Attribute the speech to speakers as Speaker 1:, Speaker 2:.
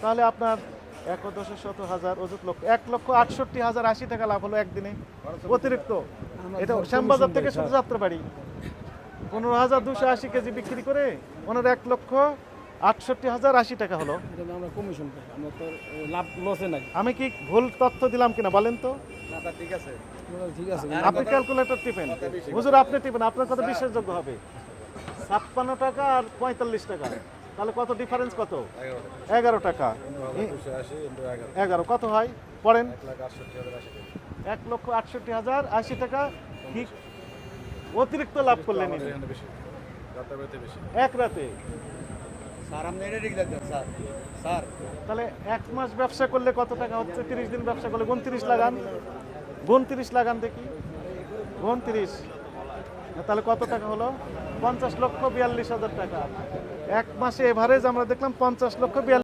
Speaker 1: তাহলে আপনার 1,10,000 অযুত লক্ষ 1,68,080 টাকা লাভ হলো একদিনে অতিরিক্ত। এটা শ্যামবাজার থেকে শুধু যাত্রাবাড়ি 15,280 কেজি বিক্রি করে ওনার 1,68,080 টাকা হলো।
Speaker 2: আমরা কমিশন পাই, আমরা তো লাভ লসে নাই।
Speaker 1: আমি কি ভুল তথ্য দিলাম কিনা বলেন তো?
Speaker 3: না তা ঠিক আছে।
Speaker 2: ঠিক আছে।
Speaker 1: আপনি ক্যালকুলেটর টিপেন, হুজুর আপনি টিপেন, আপনার কথা বিশ্বাসযোগ্য হবে। 56 টাকা আর 45 টাকা, তাহলে কত ডিফারেন্স? কত? 11 টাকা। 11 কত হয় পড়েন? 1,68,080 টাকা ঠিক অতিরিক্ত লাভ করলেন এক রাতে।
Speaker 3: স্যার আপনি এটা ঠিক লাগছে স্যার। স্যার
Speaker 1: তাহলে 1 মাস ব্যবসা করলে কত টাকা হচ্ছে? 30 দিন ব্যবসা করলে 29 লাগান, 29 লাগান দেখি, 29 তাহলে কত টাকা হলো? 50,42,000 টাকা। এক মাসে এভারেজ আমরা দেখলাম 50,42,000।